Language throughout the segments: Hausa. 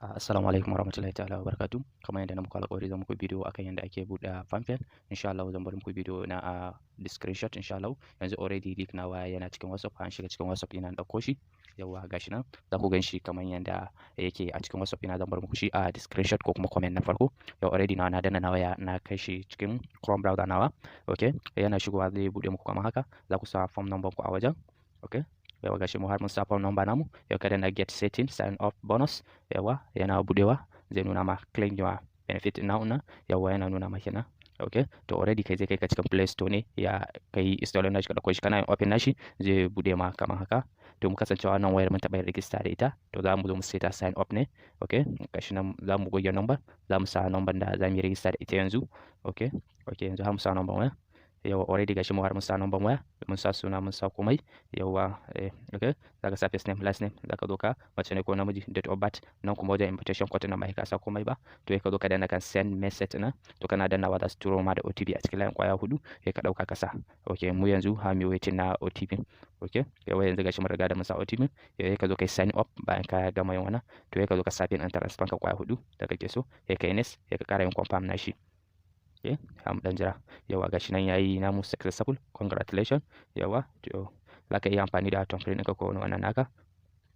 Assalamu alaikum warahmatullahi ta'ala wabarakatuh. Kamar yadda na muku alƙawari zan muku bidiyo akan yadda ake buɗe Palmpay. Insha Allah zan bar muku bidiyo na a screenshot insha Allah. Yanzu already link nawa yana cikin WhatsApp, an shiga cikin WhatsApp ina ɗauko shi. Yawwa gashi nan za ku gan shi kamar yadda yake a cikin WhatsApp ina zan bar muku shi a screenshot ko kuma comment na farko. Yau already nawa na danna nawa ya na kai shi cikin Chrome browser nawa. Okay, yana shigowa zai buɗe muku kamar haka. Za ku sa phone number ku a wajen. Okay. Yawa gashi mu har mun sa phone number namu. Yau kada na get setting sign up bonus. Yawa yana buɗewa zai nuna ma claim your benefit now na. Yawa yana nuna ma kenan. Okay, to already kai zai kai ka cikin Play Store ne ya kai install nashi ka dauko shi kana yin open nashi zai buɗe ma kamar haka. To mu kasancewa nan wayar mun taɓa yin register da ita to za mu zo mu seta sign up ne. Okay, gashi nan za mu goge number, za mu sa number da za mu yi register da ita yanzu. Okay, yanzu har mu sa number waya. Yawa already gashi mu har mun sa number waya, mun sa suna, mun sa komai. Yawa okay, zaka sa first name last name, zaka zo ka mace ne ko namiji, date of birth, nan kuma wajen invitation code nan ba ka sa komai ba. To ka zo ka danna kan send message na, to kana dannawa za su turo ma da OTP a cikin layin kwaya 4 sai ka dauka ka sa. Okay, mu yanzu ha mu waiting na OTP. Okay, yawa yanzu gashi mun riga da mun sa OTP. Sai ka zo kai sign up bayan ka gama yin wannan. To ka zo ka sa pin and transfer ka kwaya 4 da kake so. Sai kai next, sai ka kara yin confirm na shi. Okay, dan jira. Yawa gashi nan yayi namu successful. Congratulations. Yawa to zaka iya amfani da thumbprint ɗinka ko wannan naka.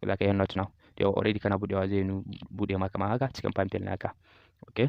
Zaka iya not now. Yawa already kana buɗewa zai buɗe maka kamar haka cikin Palmpay naka. Okay,